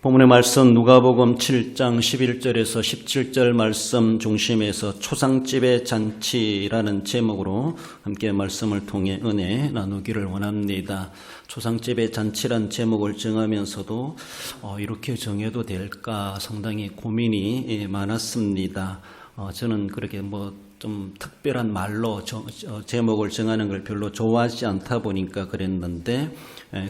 본문의 말씀 누가복음 7장 11절에서 17절 말씀 중심에서 초상집의 잔치라는 제목으로 함께 말씀을 통해 은혜 나누기를 원합니다. 초상집의 잔치란 제목을 정하면서도 이렇게 정해도 될까 상당히 고민이 많았습니다. 저는 그렇게 좀 특별한 말로 제목을 정하는 걸 별로 좋아하지 않다 보니까 그랬는데,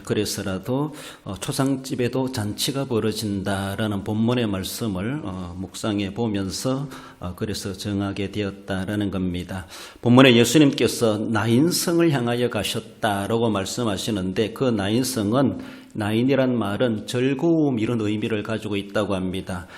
그래서라도 초상집에도 잔치가 벌어진다라는 본문의 말씀을 묵상해 보면서 그래서 정하게 되었다라는 겁니다. 본문에 예수님께서 나인성을 향하여 가셨다라고 말씀하시는데, 그 나인이란 말은 즐거움 이런 의미를 가지고 있다고 합니다.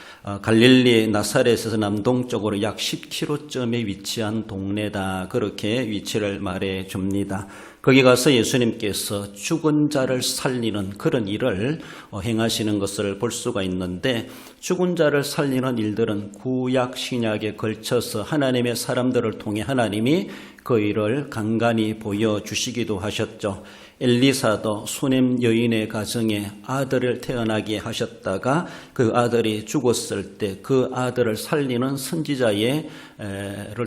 갈릴리 나사렛에서 남동쪽으로 약 10km쯤에 위치한 동네다, 그렇게 위치를 말해 줍니다. 거기 가서 예수님께서 죽은 자를 살리는 그런 일을 행하시는 것을 볼 수가 있는데, 죽은 자를 살리는 일들은 구약 신약에 걸쳐서 하나님의 사람들을 통해 하나님이 그 일을 간간히 보여주시기도 하셨죠. 엘리사도 수넴 여인의 가정에 아들을 태어나게 하셨다가 그 아들이 죽었을 때 그 아들을 살리는 선지자를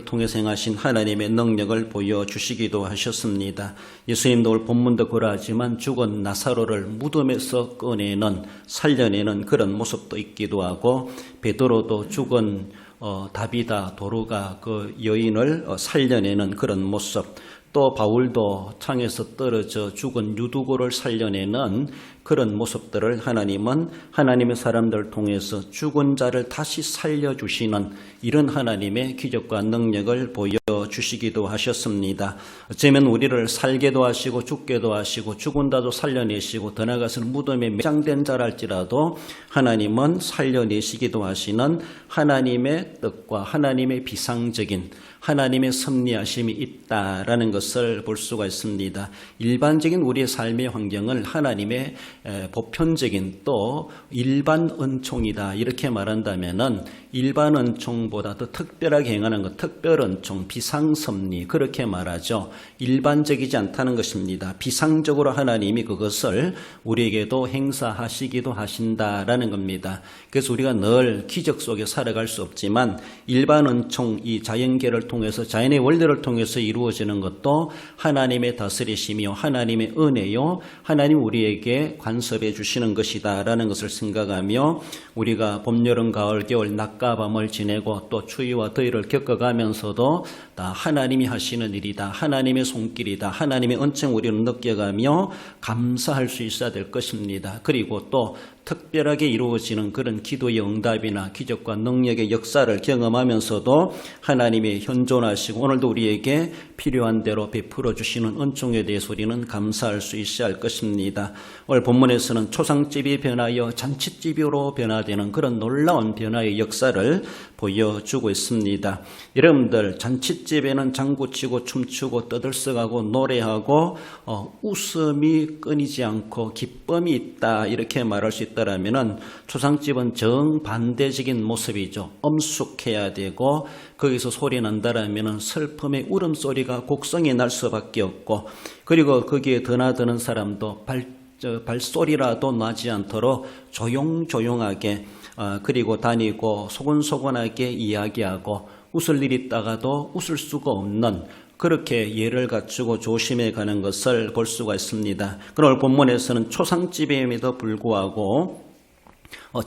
통해서 행하신 하나님의 능력을 보여주시기도 하셨습니다. 예수님도 오늘 본문도 그러하지만 죽은 나사로를 무덤에서 꺼내는, 살려내는 그런 모습도 있기도 하고, 베드로도 죽은 다비다 도루가 그 여인을 살려내는 그런 모습, 또 바울도 창에서 떨어져 죽은 유두고를 살려내는 그런 모습들을 하나님은 하나님의 사람들을 통해서 죽은 자를 다시 살려주시는 이런 하나님의 기적과 능력을 보여주시기도 하셨습니다. 어쩌면 우리를 살게도 하시고 죽게도 하시고 죽은다도 살려내시고 더 나아가서는 무덤에 매장된 자랄지라도 하나님은 살려내시기도 하시는 하나님의 뜻과 하나님의 비상적인 하나님의 섭리하심이 있다라는 것을 볼 수가 있습니다. 일반적인 우리의 삶의 환경을 하나님의 보편적인 또 일반 은총이다 이렇게 말한다면은, 일반 은총보다 더 특별하게 행하는 것, 특별 은총, 비상섭리 그렇게 말하죠. 일반적이지 않다는 것입니다. 비상적으로 하나님이 그것을 우리에게도 행사하시기도 하신다라는 겁니다. 그래서 우리가 늘 기적 속에 살아갈 수 없지만 일반 은총, 이 자연계를 통해서 자연의 원리를 통해서 이루어지는 것도 하나님의 다스리심이요 하나님의 은혜요 하나님 우리에게 간섭해 주시는 것이다라는 것을 생각하며, 우리가 봄, 여름, 가을, 겨울 낮과 밤을 지내고 또 추위와 더위를 겪어가면서도 다 하나님이 하시는 일이다, 하나님의 손길이다, 하나님의 은총 우리는 느껴가며 감사할 수 있어야 될 것입니다. 그리고 또 특별하게 이루어지는 그런 기도의 응답이나 기적과 능력의 역사를 경험하면서도 하나님이 현존하시고 오늘도 우리에게 필요한 대로 베풀어 주시는 은총에 대해서 우리는 감사할 수 있어야 할 것입니다. 오늘 본문에서는 초상집이 변하여 잔치집으로 변화되는 그런 놀라운 변화의 역사를 보여주고 있습니다. 여러분들, 잔치집에는 장구치고 춤추고 떠들썩하고 노래하고 웃음이 끊이지 않고 기쁨이 있다 이렇게 말할 수 있다라면은, 초상집은 정반대적인 모습이죠. 엄숙해야 되고 거기서 소리 난다라면은 슬픔의 울음소리가 곡성이 날 수밖에 없고, 그리고 거기에 드나드는 사람도 발소리라도 나지 않도록 조용조용하게 그리고 다니고 소곤소곤하게 이야기하고 웃을 일 있다가도 웃을 수가 없는, 그렇게 예를 갖추고 조심해 가는 것을 볼 수가 있습니다. 그러나 본문에서는 초상집임에도 불구하고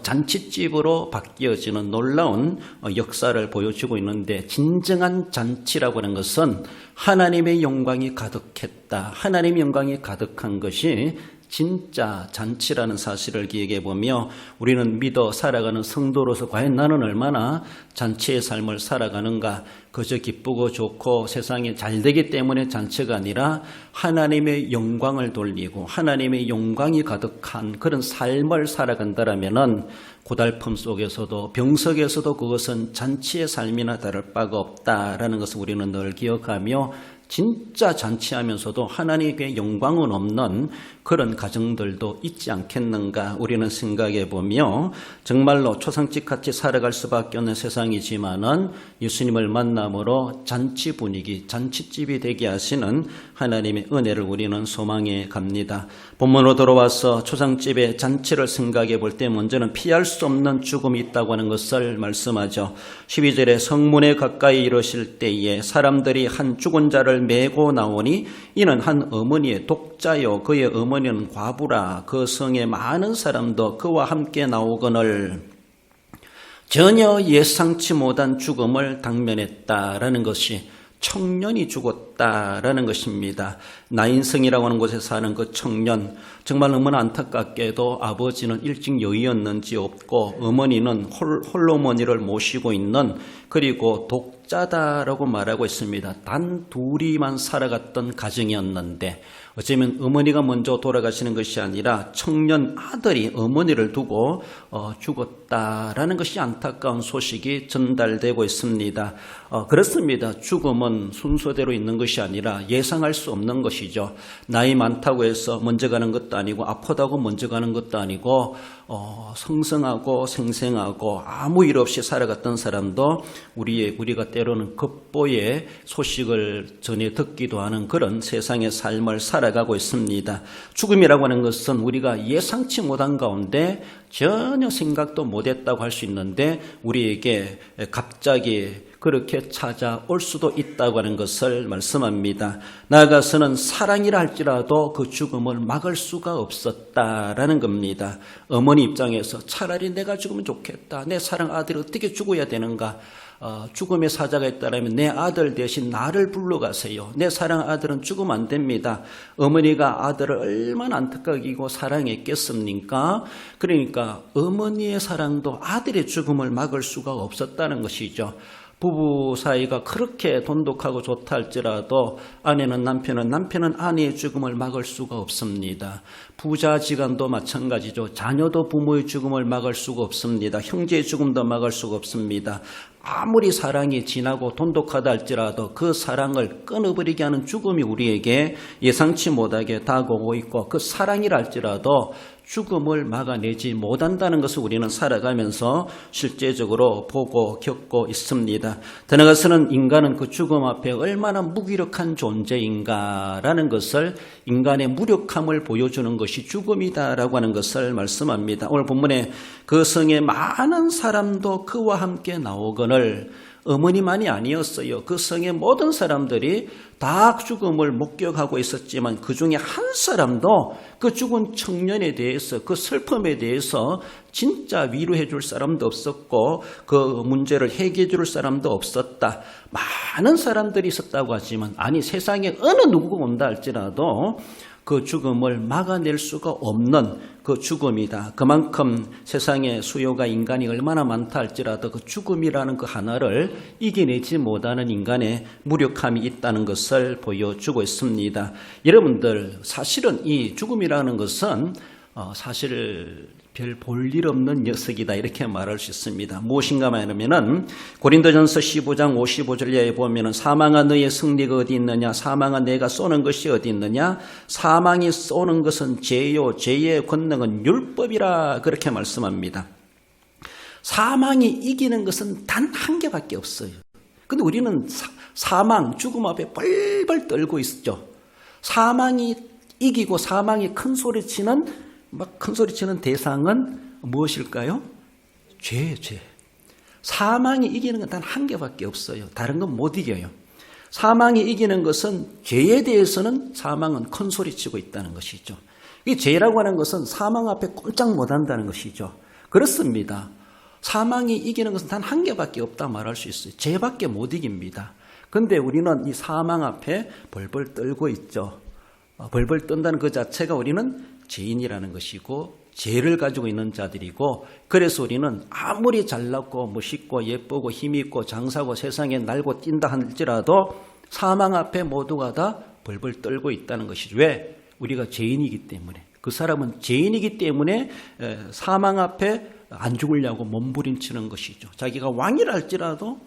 잔치집으로 바뀌어지는 놀라운 역사를 보여주고 있는데, 진정한 잔치라고 하는 것은 하나님의 영광이 가득했다, 하나님의 영광이 가득한 것이 진짜 잔치라는 사실을 기억해 보며, 우리는 믿어 살아가는 성도로서 과연 나는 얼마나 잔치의 삶을 살아가는가, 그저 기쁘고 좋고 세상에 잘 되기 때문에 잔치가 아니라 하나님의 영광을 돌리고 하나님의 영광이 가득한 그런 삶을 살아간다라면은, 고달픔 속에서도 병석에서도 그것은 잔치의 삶이나 다를 바가 없다라는 것을 우리는 늘 기억하며, 진짜 잔치하면서도 하나님의 영광은 없는 그런 가정들도 있지 않겠는가 우리는 생각해 보며 정말로 초상집같이 살아갈 수밖에 없는 세상이지만은 예수님을 만남으로 잔치 분위기, 잔치집이 되게 하시는 하나님의 은혜를 우리는 소망해 갑니다. 본문으로 돌아와서 초상집의 잔치를 생각해 볼 때 먼저는 피할 수 없는 죽음이 있다고 하는 것을 말씀하죠. 12절에 성문에 가까이 이르실 때에 사람들이 한 죽은 자를 메고 나오니 이는 한 어머니의 독자요 그의 어머니는 과부라. 그 성에 많은 사람도 그와 함께 나오거늘 전혀 예상치 못한 죽음을 당면했다라는 것이 청년이 죽었다라는 것입니다. 나인성이라고 하는 곳에 사는 그 청년, 정말 너무나 안타깝게도 아버지는 일찍 여의었는지 없고 어머니는 홀로머니를 모시고 있는, 그리고 독자다라고 말하고 있습니다. 단 둘이만 살아갔던 가정이었는데 어쩌면 어머니가 먼저 돌아가시는 것이 아니라 청년 아들이 어머니를 두고 죽었다라는 것이 안타까운 소식이 전달되고 있습니다. 그렇습니다. 죽음은 순서대로 있는 것이 아니라 예상할 수 없는 것이죠. 나이 많다고 해서 먼저 가는 것도 아니고 아프다고 먼저 가는 것도 아니고 성성하고 생생하고 아무 일 없이 살아갔던 사람도 우리가 때로는 급보의 소식을 전해 듣기도 하는 그런 세상의 삶을 살아가고 있습니다. 죽음이라고 하는 것은 우리가 예상치 못한 가운데 전혀 생각도 못했다고 할 수 있는데 우리에게 갑자기 그렇게 찾아올 수도 있다고 하는 것을 말씀합니다. 나아가서는 사랑이라 할지라도 그 죽음을 막을 수가 없었다라는 겁니다. 어머니 입장에서 차라리 내가 죽으면 좋겠다. 내 사랑 아들이 어떻게 죽어야 되는가. 죽음의 사자가 있다면 내 아들 대신 나를 불러가세요. 내 사랑 아들은 죽으면 안 됩니다. 어머니가 아들을 얼마나 안타깝고 사랑했겠습니까? 그러니까 어머니의 사랑도 아들의 죽음을 막을 수가 없었다는 것이죠. 부부 사이가 그렇게 돈독하고 좋다 할지라도 아내는 남편은 아내의 죽음을 막을 수가 없습니다. 부자지간도 마찬가지죠. 자녀도 부모의 죽음을 막을 수가 없습니다. 형제의 죽음도 막을 수가 없습니다. 아무리 사랑이 진하고 돈독하다 할지라도 그 사랑을 끊어버리게 하는 죽음이 우리에게 예상치 못하게 다가오고 있고, 그 사랑이라 할지라도 죽음을 막아내지 못한다는 것을 우리는 살아가면서 실제적으로 보고 겪고 있습니다. 더 나아가서는 인간은 그 죽음 앞에 얼마나 무기력한 존재인가라는 것을, 인간의 무력함을 보여주는 것이 죽음이다라고 하는 것을 말씀합니다. 오늘 본문에 그 성에 많은 사람도 그와 함께 나오거늘, 어머니만이 아니었어요. 그 성의 모든 사람들이 다 죽음을 목격하고 있었지만 그 중에 한 사람도 그 죽은 청년에 대해서, 그 슬픔에 대해서 진짜 위로해 줄 사람도 없었고 그 문제를 해결해 줄 사람도 없었다. 많은 사람들이 있었다고 하지만, 아니 세상에 어느 누구가 온다 할지라도 그 죽음을 막아낼 수가 없는 그 죽음이다. 그만큼 세상에 수요가 인간이 얼마나 많다 할지라도 그 죽음이라는 그 하나를 이겨내지 못하는 인간의 무력함이 있다는 것을 보여주고 있습니다. 여러분들, 사실은 이 죽음이라는 것은 사실 별 볼 일 없는 녀석이다, 이렇게 말할 수 있습니다. 무엇인가 하면은 고린도전서 15장 55절에 보면은 사망아 너의 승리가 어디 있느냐, 사망아 내가 쏘는 것이 어디 있느냐, 사망이 쏘는 것은 죄요 죄의 권능은 율법이라, 그렇게 말씀합니다. 사망이 이기는 것은 단 한 개밖에 없어요. 근데 우리는 사망, 죽음 앞에 벌벌 떨고 있죠. 사망이 이기고 사망이 큰 소리치는 대상은 무엇일까요? 죄. 사망이 이기는 건 단 한 개밖에 없어요. 다른 건 못 이겨요. 사망이 이기는 것은, 죄에 대해서는 사망은 큰 소리치고 있다는 것이죠. 이 죄라고 하는 것은 사망 앞에 꼼짝 못한다는 것이죠. 그렇습니다. 사망이 이기는 것은 단 한 개밖에 없다 말할 수 있어요. 죄밖에 못 이깁니다. 그런데 우리는 이 사망 앞에 벌벌 떨고 있죠. 벌벌 떤다는 그 자체가 우리는 죄인이라는 것이고 죄를 가지고 있는 자들이고, 그래서 우리는 아무리 잘났고 멋있고 예쁘고 힘있고 장사고 세상에 날고 뛴다 할지라도 사망 앞에 모두가 다 벌벌 떨고 있다는 것이죠. 왜? 우리가 죄인이기 때문에. 그 사람은 죄인이기 때문에 사망 앞에 안 죽으려고 몸부림치는 것이죠. 자기가 왕이라 할지라도,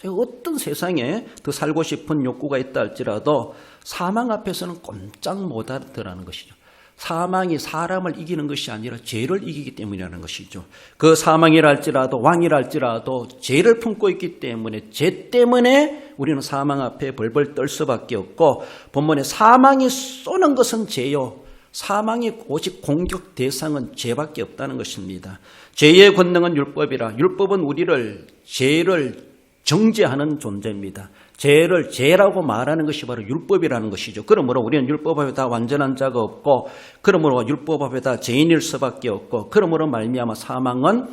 제가 어떤 세상에 더 살고 싶은 욕구가 있다 할지라도 사망 앞에서는 꼼짝 못하더라는 것이죠. 사망이 사람을 이기는 것이 아니라 죄를 이기기 때문이라는 것이죠. 그 사망이라 할지라도 왕이라 할지라도 죄를 품고 있기 때문에 죄 때문에 우리는 사망 앞에 벌벌 떨 수밖에 없고 본문에 사망이 쏘는 것은 죄요. 사망이 오직 공격 대상은 죄밖에 없다는 것입니다. 죄의 권능은 율법이라 율법은 우리를 죄를 정죄하는 존재입니다. 죄를 죄라고 말하는 것이 바로 율법이라는 것이죠. 그러므로 우리는 율법 앞에 다 완전한 자가 없고 그러므로 율법 앞에 다 죄인일 수밖에 없고 그러므로 말미암아 사망은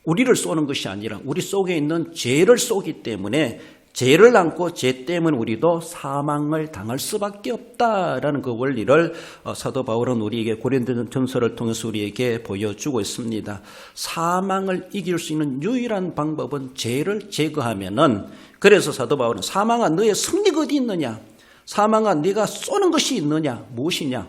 우리를 쏘는 것이 아니라 우리 속에 있는 죄를 쏘기 때문에 죄를 안고 죄 때문에 우리도 사망을 당할 수밖에 없다라는 그 원리를 사도 바울은 우리에게 고린도전서를 통해서 우리에게 보여주고 있습니다. 사망을 이길 수 있는 유일한 방법은 죄를 제거하면은 그래서 사도 바울은 사망아 너의 승리가 어디 있느냐? 사망아 네가 쏘는 것이 있느냐? 무엇이냐?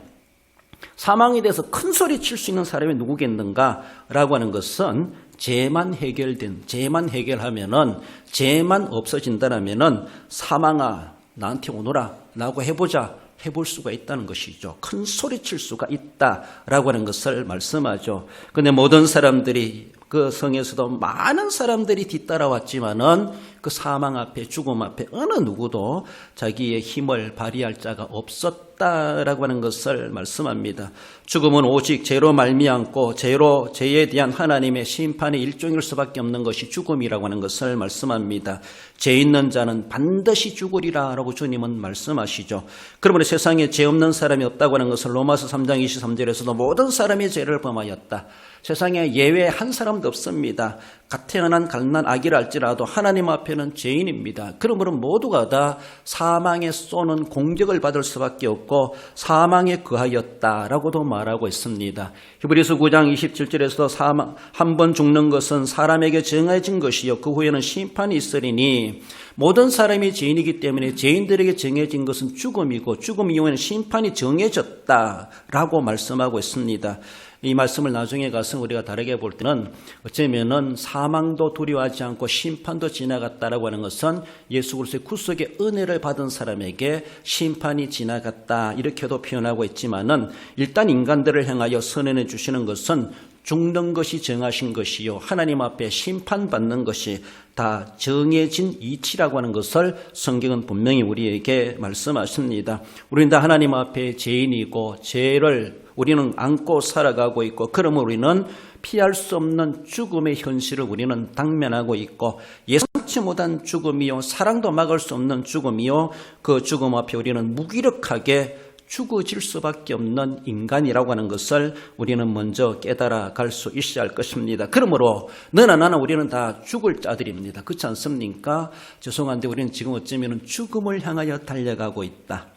사망에 대해서 큰 소리 칠 수 있는 사람이 누구겠는가? 라고 하는 것은 죄만 해결하면은 죄만 없어진다라면은 사망아 나한테 오너라 라고 해볼 수가 있다는 것이죠. 큰 소리 칠 수가 있다라고 하는 것을 말씀하죠. 근데 모든 사람들이 그 성에서도 많은 사람들이 뒤따라왔지만은 그 사망 앞에 죽음 앞에 어느 누구도 자기의 힘을 발휘할 자가 없었다라고 하는 것을 말씀합니다. 죽음은 오직 죄로 말미암고 죄에 대한 하나님의 심판의 일종일 수밖에 없는 것이 죽음이라고 하는 것을 말씀합니다. 죄 있는 자는 반드시 죽으리라라고 주님은 말씀하시죠. 그러므로 세상에 죄 없는 사람이 없다고 하는 것을 로마서 3장 23절에서도 모든 사람이 죄를 범하였다. 세상에 예외 한 사람도 없습니다. 가태어난 갓난 아기라 할지라도 하나님 앞에는 죄인입니다. 그러므로 모두가 다 사망에 쏘는 공격을 받을 수밖에 없고 사망에 거하였다라고도 말하고 있습니다. 히브리서 9장 27절에서도 한 번 죽는 것은 사람에게 정해진 것이요 그 후에는 심판이 있으리니 모든 사람이 죄인이기 때문에 죄인들에게 정해진 것은 죽음이고 죽음 이후에는 심판이 정해졌다라고 말씀하고 있습니다. 이 말씀을 나중에 가서 우리가 다르게 볼 때는 어쩌면은 사망도 두려워하지 않고 심판도 지나갔다라고 하는 것은 예수 그리스도의 구속의 은혜를 받은 사람에게 심판이 지나갔다 이렇게도 표현하고 있지만은 일단 인간들을 향하여 선언해 주시는 것은 죽는 것이 정하신 것이요 하나님 앞에 심판받는 것이 다 정해진 이치라고 하는 것을 성경은 분명히 우리에게 말씀하십니다. 우리는 다 하나님 앞에 죄인이고 죄를 우리는 안고 살아가고 있고 그러면 우리는 피할 수 없는 죽음의 현실을 우리는 당면하고 있고 예상치 못한 죽음이요 사랑도 막을 수 없는 죽음이요 그 죽음 앞에 우리는 무기력하게 죽어질 수밖에 없는 인간이라고 하는 것을 우리는 먼저 깨달아 갈 수 있어야 할 것입니다. 그러므로 너나 나나 우리는 다 죽을 자들입니다. 그렇지 않습니까? 죄송한데 우리는 지금 어쩌면 죽음을 향하여 달려가고 있다.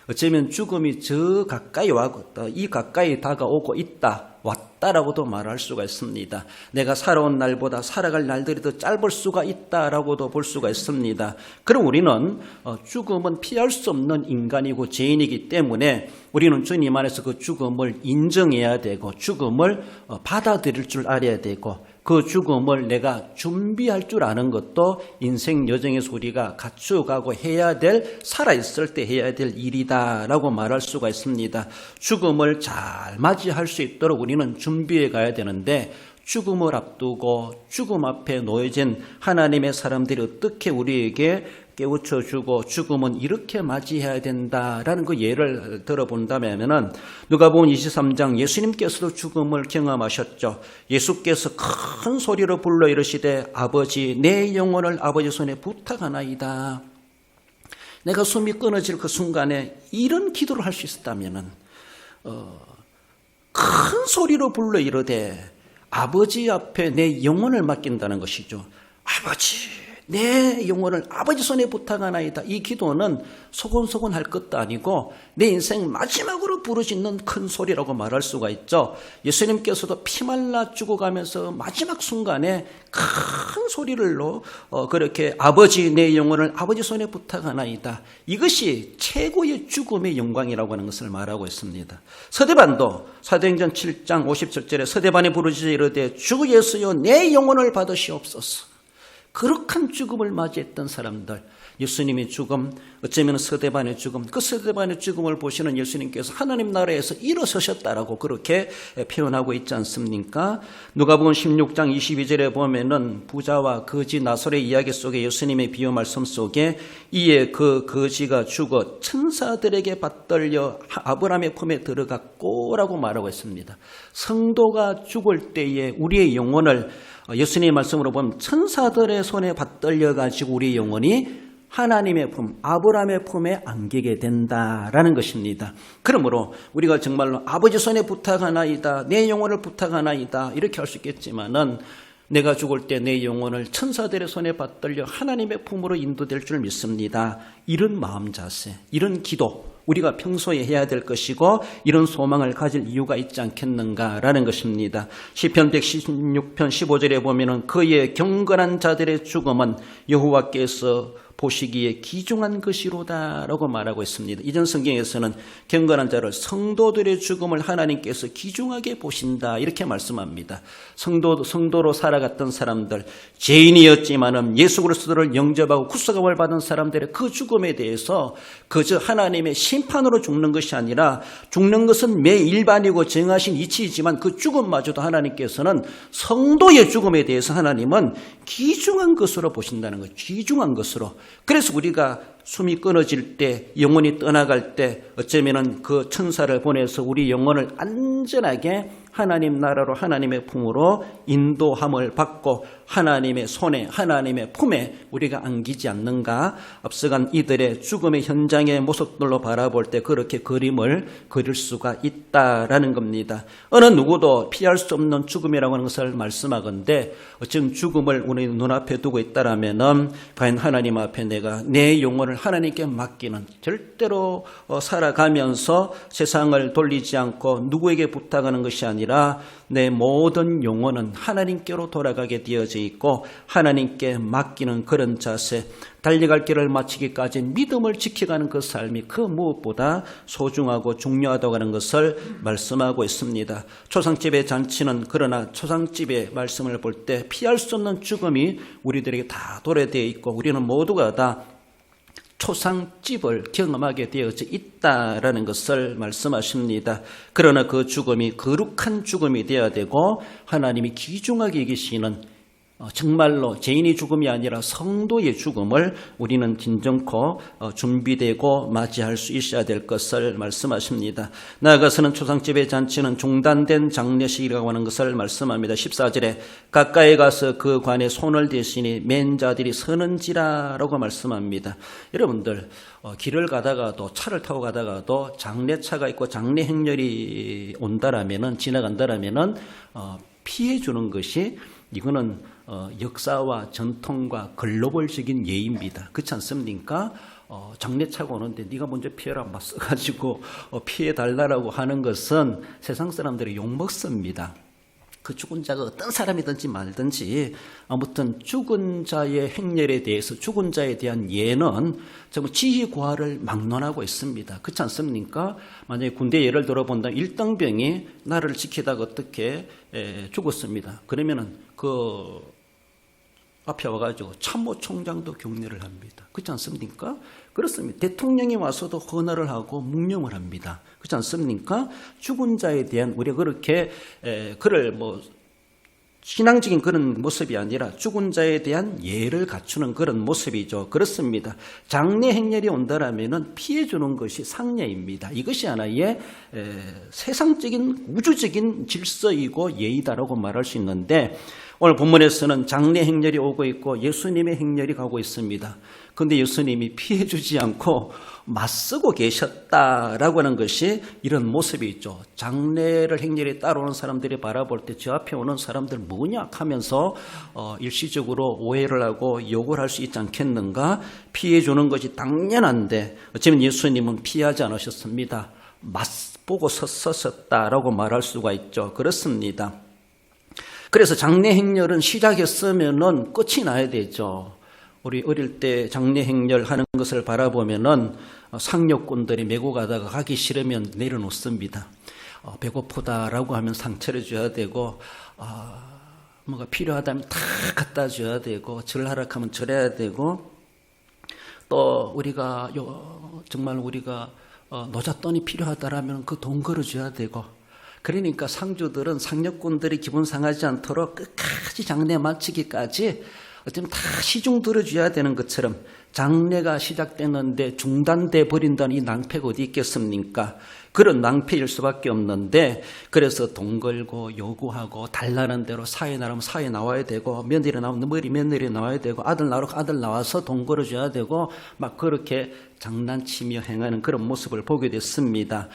어쩌면 죽음이 저 가까이 와고 이 가까이 다가오고 왔다라고도 말할 수가 있습니다. 내가 살아온 날보다 살아갈 날들이 더 짧을 수가 있다라고도 볼 수가 있습니다. 그럼 우리는 죽음은 피할 수 없는 인간이고 죄인이기 때문에 우리는 주님 안에서 그 죽음을 인정해야 되고 죽음을 받아들일 줄 알아야 되고 그 죽음을 내가 준비할 줄 아는 것도 인생 여정에서 우리가 갖추어가고 해야 될 살아있을 때 해야 될 일이다라고 말할 수가 있습니다. 죽음을 잘 맞이할 수 있도록 우리는 준비해 가야 되는데 죽음을 앞두고 죽음 앞에 놓여진 하나님의 사람들이 어떻게 우리에게 깨우쳐주고 죽음은 이렇게 맞이해야 된다라는 그 예를 들어본다면 누가복음 23장 예수님께서도 죽음을 경험하셨죠. 예수께서 큰 소리로 불러 이르시되 아버지 내 영혼을 아버지 손에 부탁하나이다. 내가 숨이 끊어질 그 순간에 이런 기도를 할 수 있었다면 큰 소리로 불러 이르되 아버지 앞에 내 영혼을 맡긴다는 것이죠. 아버지 내 영혼을 아버지 손에 부탁하나이다. 이 기도는 소곤소곤 할 것도 아니고 내 인생 마지막으로 부르짖는 큰 소리라고 말할 수가 있죠. 예수님께서도 피말라 죽어가면서 마지막 순간에 큰 소리를로 그렇게 아버지 내 영혼을 아버지 손에 부탁하나이다. 이것이 최고의 죽음의 영광이라고 하는 것을 말하고 있습니다. 서대반도 사도행전 7장 57절에 서대반이 부르짖어 이르되 주 예수여 내 영혼을 받으시옵소서. 거룩한 죽음을 맞이했던 사람들, 예수님의 죽음, 어쩌면 스데반의 죽음, 그 스데반의 죽음을 보시는 예수님께서 하나님 나라에서 일어서셨다라고 그렇게 표현하고 있지 않습니까? 누가복음 16장 22절에 보면은 부자와 거지 나솔의 이야기 속에 예수님의 비유 말씀 속에 이에 그 거지가 죽어 천사들에게 받들려 아브라함의 품에 들어갔고라고 말하고 있습니다. 성도가 죽을 때에 우리의 영혼을 예수님의 말씀으로 보면 천사들의 손에 받들려 가지고 우리의 영혼이 하나님의 품, 아브라함의 품에 안기게 된다라는 것입니다. 그러므로 우리가 정말로 아버지 손에 부탁하나이다, 내 영혼을 부탁하나이다 이렇게 할 수 있겠지만은 내가 죽을 때 내 영혼을 천사들의 손에 받들려 하나님의 품으로 인도될 줄 믿습니다. 이런 마음 자세, 이런 기도 우리가 평소에 해야 될 것이고 이런 소망을 가질 이유가 있지 않겠는가라는 것입니다. 시편 116편 15절에 보면은 그의 경건한 자들의 죽음은 여호와께서 보시기에 귀중한 것이로다라고 말하고 있습니다. 이전 성경에서는 경건한 자를 성도들의 죽음을 하나님께서 귀중하게 보신다 이렇게 말씀합니다. 성도로 살아갔던 사람들, 죄인이었지만은 예수 그리스도를 영접하고 구속함을 받은 사람들의 그 죽음에 대해서 그저 하나님의 심판으로 죽는 것이 아니라 죽는 것은 매 일반이고 정하신 이치이지만 그 죽음마저도 하나님께서는 성도의 죽음에 대해서 하나님은 귀중한 것으로 보신다는 거예요. 귀중한 것으로. 그래서 우리가 숨이 끊어질 때, 영혼이 떠나갈 때 어쩌면은 그 천사를 보내서 우리 영혼을 안전하게 하나님 나라로 하나님의 품으로 인도함을 받고 하나님의 손에 하나님의 품에 우리가 안기지 않는가. 앞서간 이들의 죽음의 현장의 모습들로 바라볼 때 그렇게 그림을 그릴 수가 있다라는 겁니다. 어느 누구도 피할 수 없는 죽음이라고 하는 것을 말씀하건대 어쩌면 죽음을 우리 눈앞에 두고 있다라면은 과연 하나님 앞에 내가 내 영혼을 하나님께 맡기는, 절대로 살아가면서 세상을 돌리지 않고 누구에게 부탁하는 것이 아니라 내 모든 영혼은 하나님께로 돌아가게 되어져 있고 하나님께 맡기는 그런 자세, 달려갈 길을 마치기까지 믿음을 지켜가는 그 삶이 그 무엇보다 소중하고 중요하다고 하는 것을 말씀하고 있습니다. 초상집의 잔치는 그러나 초상집의 말씀을 볼 때 피할 수 없는 죽음이 우리들에게 다 도래되어 있고 우리는 모두가 다 초상집을 경험하게 되어져 있다라는 것을 말씀하십니다. 그러나 그 죽음이 거룩한 죽음이 되어야 되고 하나님이 귀중하게 여기시는 정말로 죄인의 죽음이 아니라 성도의 죽음을 우리는 진정코 준비되고 맞이할 수 있어야 될 것을 말씀하십니다. 나아가서는 초상집의 잔치는 중단된 장례식이라고 하는 것을 말씀합니다. 14절에 가까이 가서 그 관에 손을 대시니 맨 자들이 서는지라라고 말씀합니다. 여러분들 길을 가다가도 차를 타고 가다가도 장례차가 있고 장례 행렬이 온다라면은 지나간다라면은 피해 주는 것이 이거는 역사와 전통과 글로벌적인 예입니다. 그렇지 않습니까? 장례차가 오는데 네가 먼저 피해라 맞서가지고 피해달라고 하는 것은 세상 사람들이 욕먹습니다. 그 죽은 자가 어떤 사람이든지 말든지 아무튼 죽은 자의 행렬에 대해서 죽은 자에 대한 예는 정말 지휘구하를 막론하고 있습니다. 그렇지 않습니까? 만약에 군대 예를 들어본다면 일등병이 나라를 지키다가 어떻게 죽었습니다. 그러면은 그 앞에 와가지고 참모총장도 격려를 합니다. 그렇지 않습니까? 그렇습니다. 대통령이 와서도 헌화를 하고 묵념을 합니다. 그렇지 않습니까? 죽은 자에 대한 우리가 그렇게 그를 신앙적인 그런 모습이 아니라 죽은 자에 대한 예를 갖추는 그런 모습이죠. 그렇습니다. 장례 행렬이 온다라면은 피해 주는 것이 상례입니다. 이것이 하나의 세상적인 우주적인 질서이고 예의다라고 말할 수 있는데 오늘 본문에서는 장례 행렬이 오고 있고 예수님의 행렬이 가고 있습니다. 그런데 예수님이 피해 주지 않고 맞서고 계셨다라고 하는 것이 이런 모습이 있죠. 장례를 행렬에 따라오는 사람들이 바라볼 때 저 앞에 오는 사람들 뭐냐 하면서 일시적으로 오해를 하고 욕을 할 수 있지 않겠는가. 피해 주는 것이 당연한데 어쩌면 예수님은 피하지 않으셨습니다. 맞보고 섰었다라고 말할 수가 있죠. 그렇습니다. 그래서 장례 행렬은 시작했으면은 끝이 나야 되죠. 우리 어릴 때 장례 행렬 하는 것을 바라보면은 상력꾼들이 메고 가다가 가기 싫으면 내려놓습니다. 배고프다라고 하면 상처를 줘야 되고, 뭐가 필요하다면 다 갖다 줘야 되고, 절하락하면 절해야 되고, 또 우리가 정말 우리가 노잣돈이 필요하다라면 그 돈 걸어줘야 되고, 그러니까 상주들은 상력꾼들이 기분 상하지 않도록 끝까지 장례 마치기까지 어쩌면 다 시중 들어줘야 되는 것처럼 장례가 시작됐는데 중단돼 버린다는 이 낭패가 어디 있겠습니까? 그런 낭패일 수밖에 없는데, 그래서 돈 걸고 요구하고 달라는 대로 사회 나오면 사회 나와야 되고, 며느리 나오면 며느리 나와야 되고, 아들 나오면 아들 나와서 돈 걸어줘야 되고, 막 그렇게 장난치며 행하는 그런 모습을 보게 됐습니다.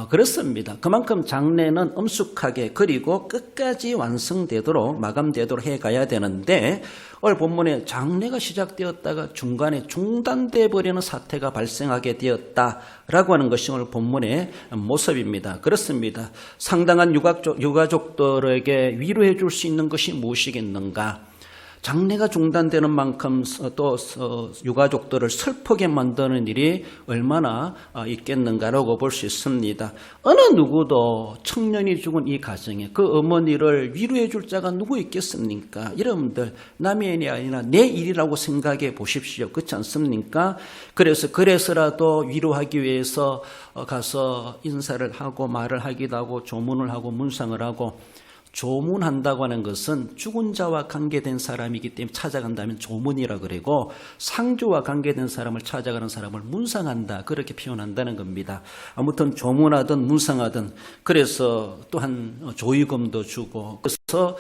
그렇습니다. 그만큼 장례는 엄숙하게 그리고 끝까지 완성되도록 마감되도록 해가야 되는데, 오늘 본문에 장례가 시작되었다가 중간에 중단돼 버리는 사태가 발생하게 되었다라고 하는 것이 오늘 본문의 모습입니다. 그렇습니다. 상당한 유가족들에게 위로해 줄 수 있는 것이 무엇이겠는가? 장례가 중단되는 만큼 또 유가족들을 슬프게 만드는 일이 얼마나 있겠는가라고 볼 수 있습니다. 어느 누구도 청년이 죽은 이 가정에 그 어머니를 위로해 줄 자가 누구 있겠습니까? 여러분들 남의 일이 아니라 내 일이라고 생각해 보십시오. 그렇지 않습니까? 그래서라도 위로하기 위해서 가서 인사를 하고 말을 하기도 하고 조문을 하고 문상을 하고, 조문한다고 하는 것은 죽은 자와 관계된 사람이기 때문에 찾아간다면 조문이라 그러고, 상주와 관계된 사람을 찾아가는 사람을 문상한다, 그렇게 표현한다는 겁니다. 아무튼 조문하든 문상하든, 그래서 또한 조의금도 주고, 그래서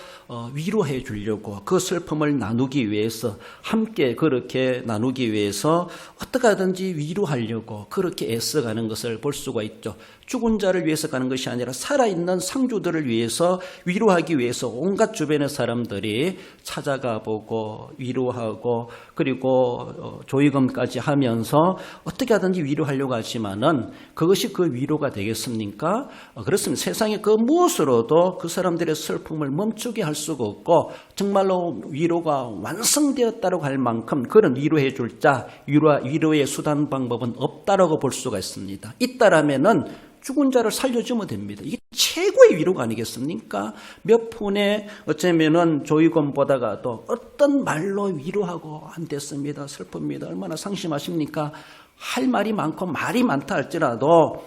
위로해 주려고, 그 슬픔을 나누기 위해서, 함께 그렇게 나누기 위해서 어떻게 하든지 위로하려고 그렇게 애써가는 것을 볼 수가 있죠. 죽은 자를 위해서 가는 것이 아니라 살아있는 상주들을 위해서, 위로하기 위해서 온갖 주변의 사람들이 찾아가 보고 위로하고, 그리고 조의금까지 하면서 어떻게 하든지 위로하려고 하지만은 그것이 그 위로가 되겠습니까? 그렇습니다. 세상에 그 무엇으로도 그 사람들의 슬픔을 멈추게 할 수가 없고, 정말로 위로가 완성되었다고 할 만큼 그런 위로해 줄 자, 위로의 수단 방법은 없다라고 볼 수가 있습니다. 있다라면은 죽은 자를 살려주면 됩니다. 이게 최고의 위로가 아니겠습니까? 몇 푼의 어쩌면은 조의금보다가도 어떤 말로 위로하고 안 됐습니다. 슬픕니다. 얼마나 상심하십니까? 할 말이 많고 말이 많다 할지라도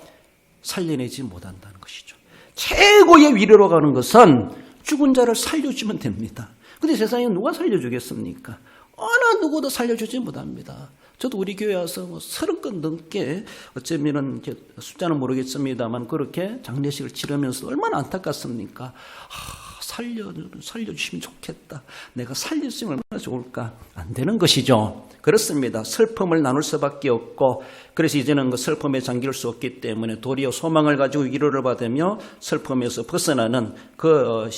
살려내지 못한다는 것이죠. 최고의 위로로 가는 것은 죽은 자를 살려주면 됩니다. 근데 세상에 누가 살려주겠습니까? 어느 누구도 살려주지 못합니다. 저도 우리 교회 와서 30건 넘게 어쩌면은 숫자는 모르겠습니다만 그렇게 장례식을 치르면서 얼마나 안타깝습니까? 살려주시면 좋겠다. 내가 살렸으면 얼마나 좋을까? 안 되는 것이죠. 그렇습니다. 슬픔을 나눌 수밖에 없고, 그래서 이제는 그 슬픔에 잠길 수 없기 때문에 도리어 소망을 가지고 위로를 받으며 슬픔에서 벗어나는 그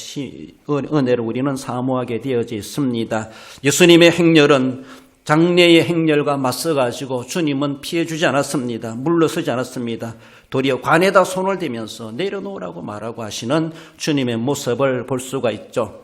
은혜를 우리는 사모하게 되어져 있습니다. 예수님의 행렬은 장례의 행렬과 맞서가지고 주님은 피해주지 않았습니다. 물러서지 않았습니다. 도리어 관에다 손을 대면서 내려놓으라고 말하고 하시는 주님의 모습을 볼 수가 있죠.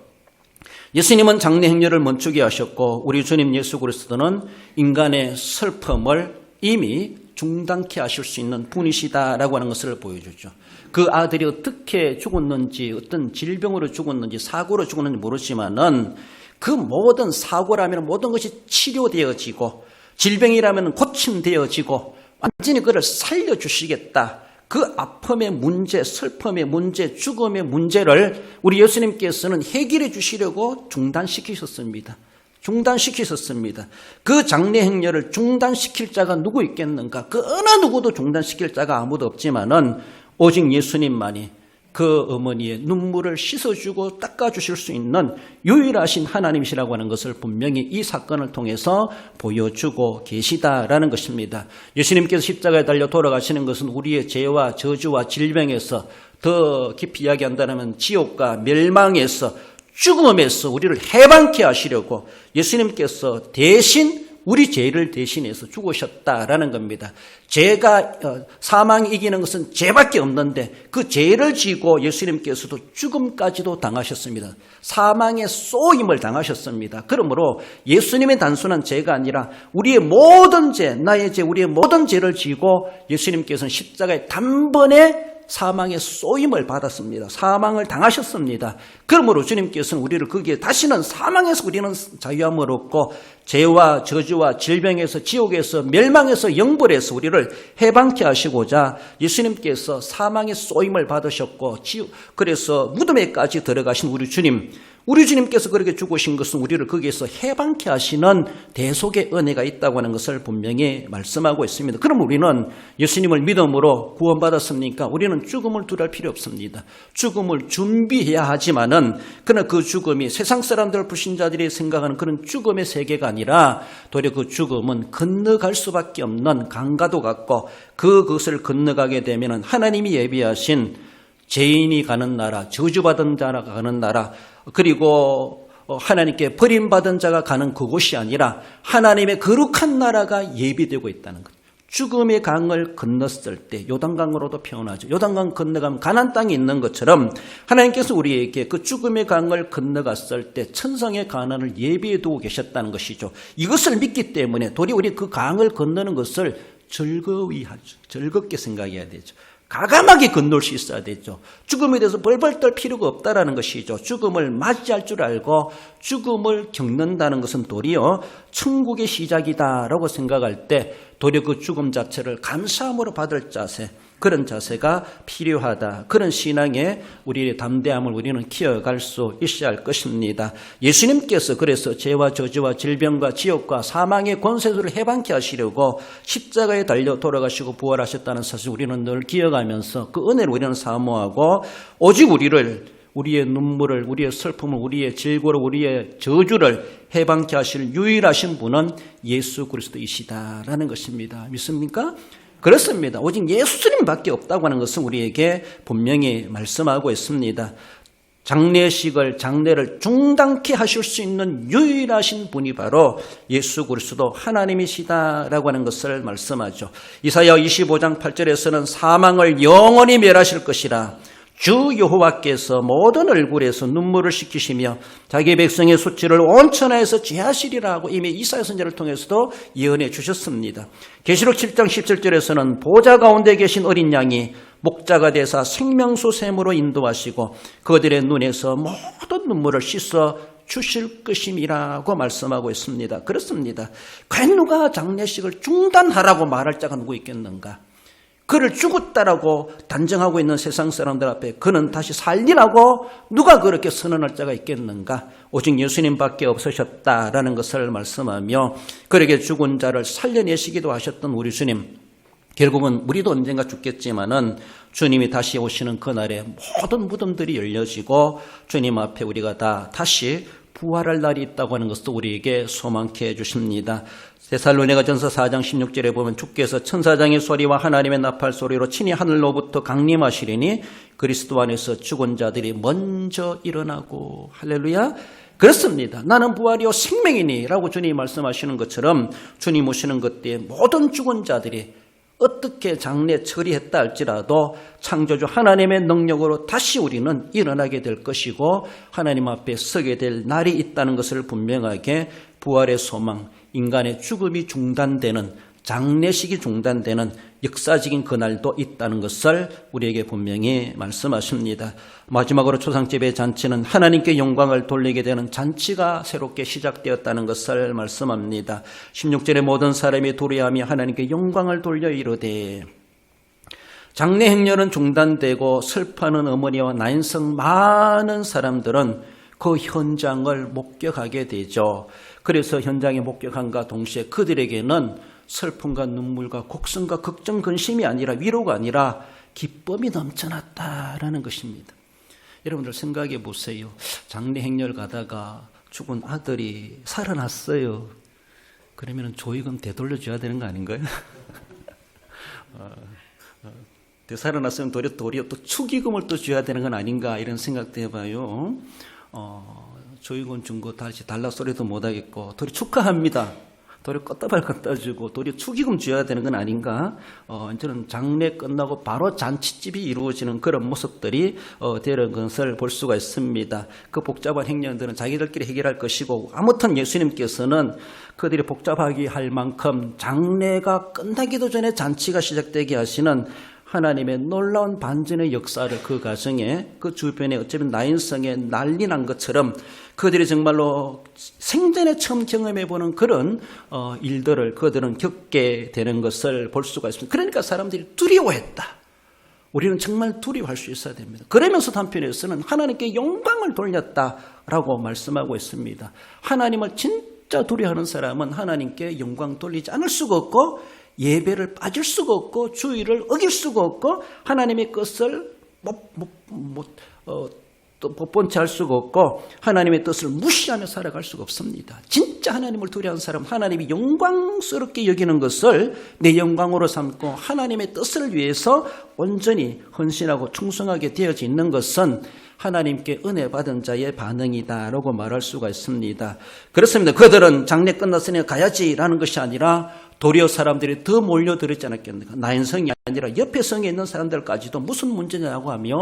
예수님은 장례 행렬을 멈추게 하셨고, 우리 주님 예수 그리스도는 인간의 슬픔을 이미 중단케 하실 수 있는 분이시다라고 하는 것을 보여주죠. 그 아들이 어떻게 죽었는지, 어떤 질병으로 죽었는지, 사고로 죽었는지 모르지만은 그 모든 사고라면 모든 것이 치료되어지고, 질병이라면 고침되어지고, 완전히 그를 살려주시겠다. 그 아픔의 문제, 슬픔의 문제, 죽음의 문제를 우리 예수님께서는 해결해 주시려고 중단시키셨습니다. 그 장례 행렬을 중단시킬 자가 누구 있겠는가? 그 어느 누구도 중단시킬 자가 아무도 없지만은 오직 예수님만이 그 어머니의 눈물을 씻어주고 닦아주실 수 있는 유일하신 하나님이시라고 하는 것을 분명히 이 사건을 통해서 보여주고 계시다라는 것입니다. 예수님께서 십자가에 달려 돌아가시는 것은 우리의 죄와 저주와 질병에서, 더 깊이 이야기한다면 지옥과 멸망에서, 죽음에서 우리를 해방케 하시려고 예수님께서 대신 우리 죄를 대신해서 죽으셨다라는 겁니다. 죄가 사망이 이기는 것은 죄밖에 없는데 그 죄를 지고 예수님께서도 죽음까지도 당하셨습니다. 사망의 쏘임을 당하셨습니다. 그러므로 예수님의 단순한 죄가 아니라 우리의 모든 죄, 나의 죄, 우리의 모든 죄를 지고 예수님께서는 십자가에 단번에 사망의 쏘임을 받았습니다. 사망을 당하셨습니다. 그러므로 주님께서는 우리를 거기에 다시는 사망에서 우리는 자유함을 얻고 죄와 저주와 질병에서 지옥에서 멸망에서 영벌에서 우리를 해방케 하시고자 예수님께서 사망의 쏘임을 받으셨고 그래서 무덤에까지 들어가신 우리 주님께서 그렇게 죽으신 것은 우리를 거기에서 해방케 하시는 대속의 은혜가 있다고 하는 것을 분명히 말씀하고 있습니다. 그럼 우리는 예수님을 믿음으로 구원받았습니까? 우리는 죽음을 두려울 필요 없습니다. 죽음을 준비해야 하지만은 그러나 그 죽음이 세상 사람들 불신자들이 생각하는 그런 죽음의 세계가 아니라 도리어 그 죽음은 건너갈 수밖에 없는 강가도 같고 그것을 건너가게 되면은 하나님이 예비하신 죄인이 가는 나라, 저주받은 자가 가는 나라, 그리고 하나님께 버림받은 자가 가는 그곳이 아니라 하나님의 거룩한 나라가 예비되고 있다는 것. 죽음의 강을 건넜을 때 요단강으로도 표현하죠. 요단강 건너가면 가나안 땅이 있는 것처럼 하나님께서 우리에게 그 죽음의 강을 건너갔을 때 천상의 가나안을 예비해 두고 계셨다는 것이죠. 이것을 믿기 때문에 도리어 우리 그 강을 건너는 것을 즐거워하죠. 즐겁게 생각해야 되죠. 가감하게 건널 수 있어야 되죠. 죽음에 대해서 벌벌 떨 필요가 없다라는 것이죠. 죽음을 맞이할 줄 알고 죽음을 겪는다는 것은 도리어 천국의 시작이다라고 생각할 때 도리어 그 죽음 자체를 감사함으로 받을 자세, 그런 자세가 필요하다. 그런 신앙에 우리의 담대함을 우리는 키워갈 수 있어야 할 것입니다. 예수님께서 그래서 죄와 저주와 질병과 지옥과 사망의 권세를 해방케 하시려고 십자가에 달려 돌아가시고 부활하셨다는 사실 우리는 늘 기억하면서 그 은혜를 우리는 사모하고 오직 우리의 눈물을, 우리의 슬픔을, 우리의 질고를, 우리의 저주를 해방케 하실 유일하신 분은 예수 그리스도이시다라는 것입니다. 믿습니까? 그렇습니다. 오직 예수님밖에 없다고 하는 것은 우리에게 분명히 말씀하고 있습니다. 장례를 중단케 하실 수 있는 유일하신 분이 바로 예수 그리스도 하나님이시다라고 하는 것을 말씀하죠. 이사야 25장 8절에서는 사망을 영원히 멸하실 것이라 주 여호와께서 모든 얼굴에서 눈물을 씻기시며 자기 백성의 수치를 온 천하에서 제하시리라고 이미 이사야 선지자를 통해서도 예언해 주셨습니다. 계시록 7장 17절에서는 보좌 가운데 계신 어린 양이 목자가 되사 생명수 샘으로 인도하시고 그들의 눈에서 모든 눈물을 씻어 주실 것임이라고 말씀하고 있습니다. 그렇습니다. 과연 누가 장례식을 중단하라고 말할 자가 누구 있겠는가? 그를 죽었다라고 단정하고 있는 세상 사람들 앞에 그는 다시 살리라고 누가 그렇게 선언할 자가 있겠는가? 오직 예수님밖에 없으셨다라는 것을 말씀하며 그에게 죽은 자를 살려내시기도 하셨던 우리 주님, 결국은 우리도 언젠가 죽겠지만은 주님이 다시 오시는 그날에 모든 무덤들이 열려지고 주님 앞에 우리가 다시 부활할 날이 있다고 하는 것도 우리에게 소망케 해주십니다. 데살로니가전서 4장 16절에 보면 주께서 천사장의 소리와 하나님의 나팔 소리로 친히 하늘로부터 강림하시리니 그리스도 안에서 죽은 자들이 먼저 일어나고. 할렐루야. 그렇습니다. 나는 부활이요 생명이니 라고 주님이 말씀하시는 것처럼 주님 오시는 그때에 모든 죽은 자들이 어떻게 장례 처리했다 할지라도 창조주 하나님의 능력으로 다시 우리는 일어나게 될 것이고 하나님 앞에 서게 될 날이 있다는 것을 분명하게 부활의 소망, 인간의 죽음이 중단되는, 장례식이 중단되는 역사적인 그날도 있다는 것을 우리에게 분명히 말씀하십니다. 마지막으로 초상집의 잔치는 하나님께 영광을 돌리게 되는 잔치가 새롭게 시작되었다는 것을 말씀합니다. 16절에 모든 사람이 도래하며 하나님께 영광을 돌려 이르되. 장례 행렬은 중단되고 슬퍼하는 어머니와 나인성 많은 사람들은 그 현장을 목격하게 되죠. 그래서 현장에 목격함과 동시에 그들에게는 슬픔과 눈물과 곡성과 걱정, 근심이 아니라 위로가 아니라 기쁨이 넘쳐났다라는 것입니다. 여러분들 생각해 보세요. 장례 행렬 가다가 죽은 아들이 살아났어요. 그러면 조의금 되돌려줘야 되는 거 아닌가요? 살아났으면 도리어 또 축의금을 또 줘야 되는 건 아닌가 이런 생각도 해봐요. 조의금 준 거 다시 달라 소리도 못하겠고 도리어 축하합니다. 도리어 껐다발 갖다 주고 도리어 축의금 줘야 되는 건 아닌가. 저는 장례 끝나고 바로 잔치집이 이루어지는 그런 모습들이 되는 것을 볼 수가 있습니다. 그 복잡한 행렬들은 자기들끼리 해결할 것이고 아무튼 예수님께서는 그들이 복잡하게 할 만큼 장례가 끝나기도 전에 잔치가 시작되게 하시는 하나님의 놀라운 반전의 역사를 그 가정에 그 주변에 어쩌면 나인성에 난리 난 것처럼 그들이 정말로 생전에 처음 경험해보는 그런 일들을 그들은 겪게 되는 것을 볼 수가 있습니다. 그러니까 사람들이 두려워했다. 우리는 정말 두려워할 수 있어야 됩니다. 그러면서 한편에서는 하나님께 영광을 돌렸다라고 말씀하고 있습니다. 하나님을 진짜 두려워하는 사람은 하나님께 영광 돌리지 않을 수가 없고 예배를 빠질 수가 없고 주의를 어길 수가 없고 하나님의 것을 또 번치 할 수가 없고 하나님의 뜻을 무시하며 살아갈 수가 없습니다. 진짜 하나님을 두려워하는 사람은 하나님이 영광스럽게 여기는 것을 내 영광으로 삼고 하나님의 뜻을 위해서 온전히 헌신하고 충성하게 되어져 있는 것은 하나님께 은혜 받은 자의 반응이다라고 말할 수가 있습니다. 그렇습니다. 그들은 장례 끝났으니 가야지라는 것이 아니라 도리어 사람들이 더 몰려들었지 않았겠는가. 나인성이 아니라 옆에 성에 있는 사람들까지도 무슨 문제냐고 하며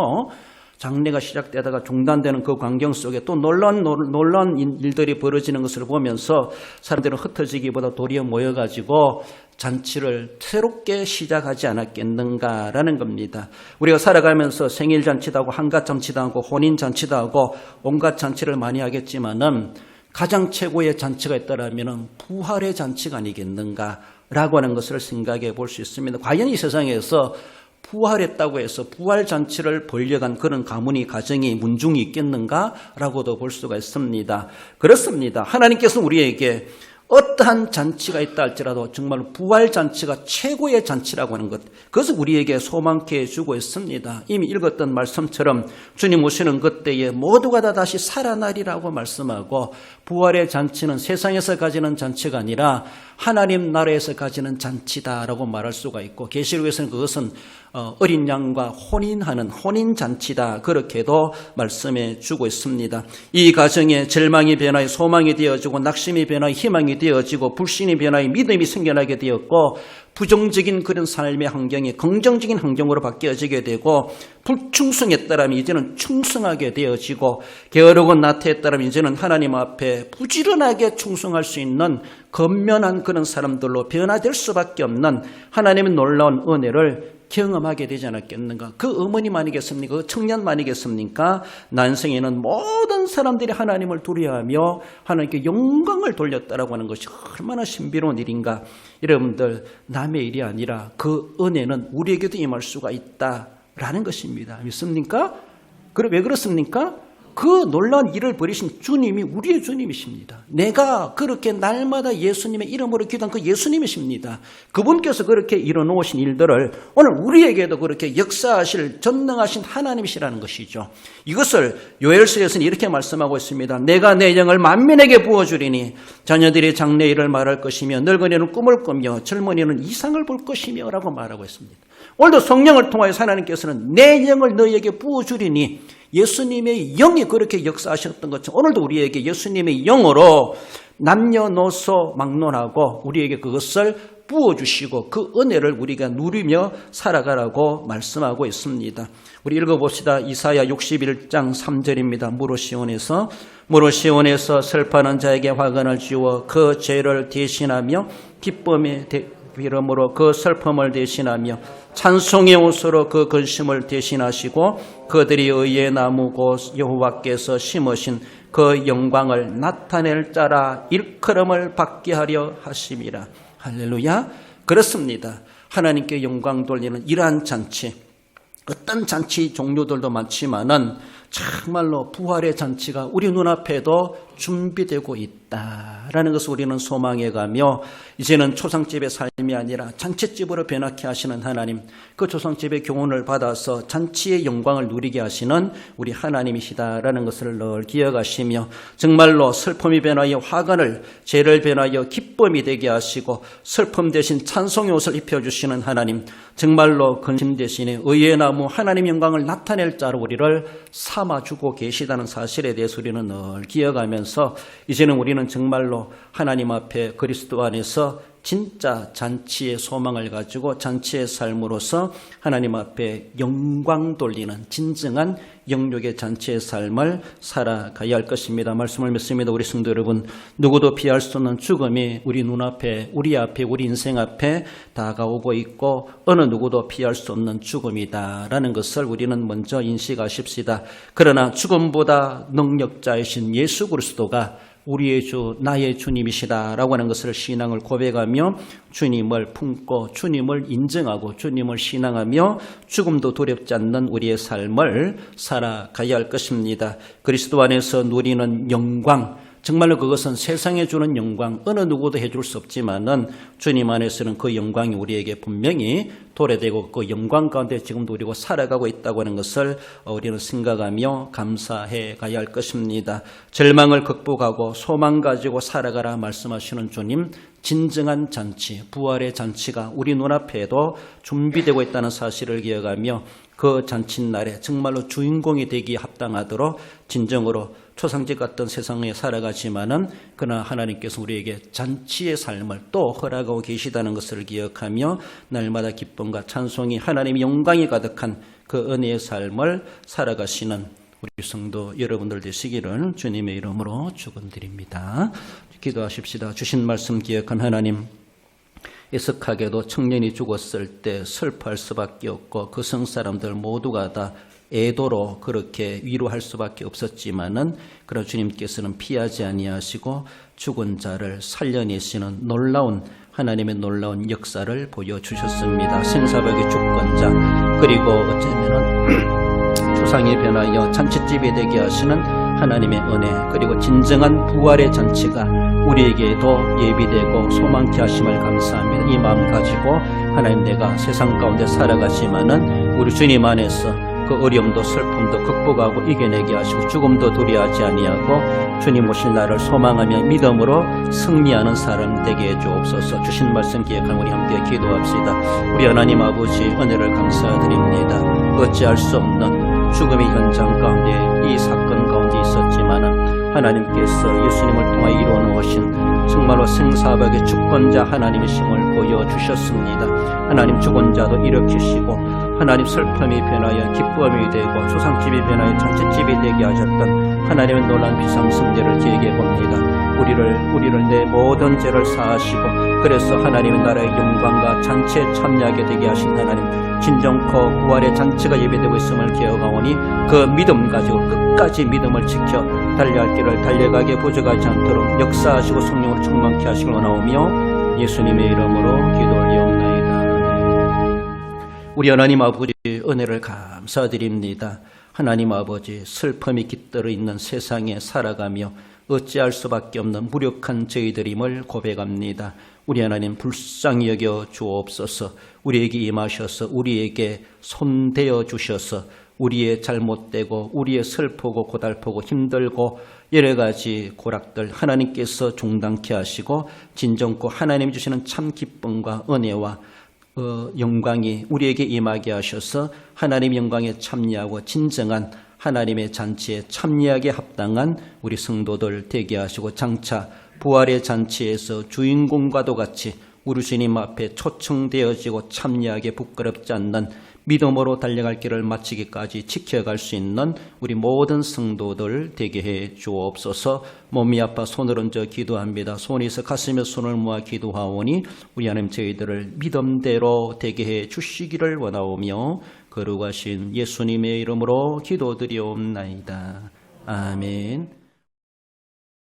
장례가 시작되다가 중단되는 그 광경 속에 또 놀라운 일들이 벌어지는 것을 보면서 사람들은 흩어지기보다 도리어 모여가지고 잔치를 새롭게 시작하지 않았겠는가라는 겁니다. 우리가 살아가면서 생일잔치도 하고 한갓잔치도 하고 혼인잔치도 하고 온갖 잔치를 많이 하겠지만은 가장 최고의 잔치가 있다라면 부활의 잔치가 아니겠는가라고 하는 것을 생각해 볼 수 있습니다. 과연 이 세상에서 부활했다고 해서 부활잔치를 벌려간 그런 가문이 가정이 문중이 있겠는가라고도 볼 수가 있습니다. 그렇습니다. 하나님께서는 우리에게 어떠한 잔치가 있다 할지라도 정말 부활잔치가 최고의 잔치라고 하는 것, 그것을 우리에게 소망케 해주고 있습니다. 이미 읽었던 말씀처럼 주님 오시는 그때에 모두가 다 다시 살아나리라고 말씀하고 부활의 잔치는 세상에서 가지는 잔치가 아니라 하나님 나라에서 가지는 잔치다라고 말할 수가 있고 계시록에서는 그것은 어린 양과 혼인하는 혼인잔치다 그렇게도 말씀해 주고 있습니다. 이 가정에 절망이 변화해 소망이 되어지고 낙심이 변화해 희망이 되어지고 불신이 변화해 믿음이 생겨나게 되었고 부정적인 그런 삶의 환경이 긍정적인 환경으로 바뀌어지게 되고 불충성했다라면 이제는 충성하게 되어지고 게으르고 나태했다라면 이제는 하나님 앞에 부지런하게 충성할 수 있는 건면한 그런 사람들로 변화될 수밖에 없는 하나님의 놀라운 은혜를 경험하게 되지 않았겠는가. 그 어머님 아니겠습니까? 그 청년 아니겠습니까? 난생에는 모든 사람들이 하나님을 두려워하며 하나님께 영광을 돌렸다라고 하는 것이 얼마나 신비로운 일인가. 여러분들 남의 일이 아니라 그 은혜는 우리에게도 임할 수가 있다라는 것입니다. 믿습니까? 그럼 왜 그렇습니까? 그 놀라운 일을 벌이신 주님이 우리의 주님이십니다. 내가 그렇게 날마다 예수님의 이름으로 기도한 그 예수님이십니다. 그분께서 그렇게 이뤄놓으신 일들을 오늘 우리에게도 그렇게 역사하실 전능하신 하나님이시라는 것이죠. 이것을 요엘서에서는 이렇게 말씀하고 있습니다. 내가 내 영을 만민에게 부어주리니 자녀들이 장래일을 말할 것이며 늙은이는 꿈을 꾸며 젊은이는 이상을 볼 것이며 라고 말하고 있습니다. 오늘도 성령을 통하여 하나님께서는 내 영을 너희에게 부어주리니 예수님의 영이 그렇게 역사하셨던 것처럼 오늘도 우리에게 예수님의 영으로 남녀노소 막론하고 우리에게 그것을 부어주시고 그 은혜를 우리가 누리며 살아가라고 말씀하고 있습니다. 우리 읽어봅시다. 이사야 61장 3절입니다. 무릇 시온에서 슬퍼하는 자에게 화관을 지워 그 죄를 대신하며 기쁨의 이름으로 그 슬픔을 대신하며 찬송의 옷으로 그 근심을 대신하시고 그들이 의의 나무 곧 여호와께서 심으신 그 영광을 나타낼 자라 일컬음을 받게 하려 하심이라. 할렐루야. 그렇습니다. 하나님께 영광 돌리는 이러한 잔치, 어떤 잔치 종류들도 많지만은 정말로 부활의 잔치가 우리 눈앞에도 준비되고 있다라는 것을 우리는 소망해가며 이제는 초상집의 삶이 아니라 잔치집으로 변하게 하시는 하나님, 그 초상집의 교훈을 받아서 잔치의 영광을 누리게 하시는 우리 하나님이시다라는 것을 늘 기억하시며 정말로 슬픔이 변하여 화관을, 죄를 변하여 기쁨이 되게 하시고 슬픔 대신 찬송의 옷을 입혀주시는 하나님, 정말로 근심 대신에 의의 나무 하나님 영광을 나타낼 자로 우리를 삼아주고 계시다는 사실에 대해서 우리는 늘 기억하면서 이제는 우리는 정말로 하나님 앞에 그리스도 안에서 진짜 잔치의 소망을 가지고 잔치의 삶으로서 하나님 앞에 영광 돌리는 진정한 영육의 잔치의 삶을 살아가야 할 것입니다. 말씀을 믿습니다. 우리 성도 여러분, 누구도 피할 수 없는 죽음이 우리 눈앞에, 우리 앞에, 우리 인생 앞에 다가오고 있고 어느 누구도 피할 수 없는 죽음이다라는 것을 우리는 먼저 인식하십시다. 그러나 죽음보다 능력자이신 예수 그리스도가 우리의 주, 나의 주님이시다라고 하는 것을 신앙을 고백하며 주님을 품고 주님을 인정하고 주님을 신앙하며 죽음도 두렵지 않는 우리의 삶을 살아가야 할 것입니다. 그리스도 안에서 누리는 영광, 정말로 그것은 세상에 주는 영광 어느 누구도 해줄 수 없지만은 주님 안에서는 그 영광이 우리에게 분명히 도래되고 그 영광 가운데 지금도 우리가 살아가고 있다고 하는 것을 우리는 생각하며 감사해 가야 할 것입니다. 절망을 극복하고 소망 가지고 살아가라 말씀하시는 주님, 진정한 잔치, 부활의 잔치가 우리 눈앞에도 준비되고 있다는 사실을 기억하며 그 잔칫날에 정말로 주인공이 되기에 합당하도록 진정으로 초상집 같은 세상에 살아가지만은 그러나 하나님께서 우리에게 잔치의 삶을 또 허락하고 계시다는 것을 기억하며 날마다 기쁨과 찬송이 하나님의 영광이 가득한 그 은혜의 삶을 살아가시는 우리 성도 여러분들 되시기를 주님의 이름으로 축원드립니다. 기도하십시다. 주신 말씀 기억한 하나님, 애석하게도 청년이 죽었을 때 슬퍼할 수밖에 없고 그 성사람들 모두가 다 애도로 그렇게 위로할 수밖에 없었지만은 그런 주님께서는 피하지 아니하시고 죽은 자를 살려내시는 놀라운 하나님의 놀라운 역사를 보여주셨습니다. 생사벽의 주권자, 그리고 어쩌면은 추상에 변하여 잔치집이 되게 하시는 하나님의 은혜, 그리고 진정한 부활의 잔치가 우리에게도 예비되고 소망케 하심을 감사합니다. 이 마음 가지고 하나님, 내가 세상 가운데 살아가지만은 우리 주님 안에서 그 어려움도 슬픔도 극복하고 이겨내게 하시고 죽음도 두려워하지 아니하고 주님 오실 날을 소망하며 믿음으로 승리하는 사람 되게 해주옵소서. 주신 말씀 기억하며 우리 함께 기도합시다. 우리 하나님 아버지, 은혜를 감사드립니다. 어찌할 수 없는 죽음의 현장 가운데 이 사건 가운데 있었지만은 하나님께서 예수님을 통하여 이루어 놓으신 정말로 생사박의 주권자 하나님이심을 보여주셨습니다. 하나님, 죽은 자도 일으키시고 하나님, 슬픔이 변하여 기쁨이 되고 초상집이 변하여 잔치집이 되게 하셨던 하나님의 놀라운 비상승제를 기억해 봅니다. 우리를 내 모든 죄를 사하시고 그래서 하나님의 나라의 영광과 잔치에 참여하게 되게 하신 하나님, 진정코 부활의 잔치가 예배되고 있음을 기억하오니 그 믿음 가지고 끝까지 믿음을 지켜 달려갈 길을 달려가게 부족하지 않도록 역사하시고 성령으로 충만케 하시길 원하오며 예수님의 이름으로 기도 올리옵나이다. 우리 하나님 아버지, 은혜를 감사드립니다. 하나님 아버지, 슬픔이 깃들어 있는 세상에 살아가며 어찌할 수밖에 없는 무력한 저희들임을 고백합니다. 우리 하나님, 불쌍히 여겨 주옵소서. 우리에게 임하셔서 우리에게 손대어 주셔서 우리의 잘못되고 우리의 슬프고 고달프고 힘들고 여러 가지 고락들 하나님께서 종단케 하시고 진정코 하나님이 주시는 참 기쁨과 은혜와 영광이 우리에게 임하게 하셔서 하나님의 영광에 참여하고 진정한 하나님의 잔치에 참여하게 합당한 우리 성도들 되게 하시고 장차 부활의 잔치에서 주인공과도 같이 우리 주님 앞에 초청되어지고 참여하게 부끄럽지 않는 믿음으로 달려갈 길을 마치기까지 지켜갈 수 있는 우리 모든 성도들 되게 해 주옵소서. 몸이 아파 손을 얹어 기도합니다. 손이 있어 가슴에 손을 모아 기도하오니 우리 하나님, 저희들을 믿음대로 되게 해 주시기를 원하오며 거룩하신 예수님의 이름으로 기도드리옵나이다. 아멘.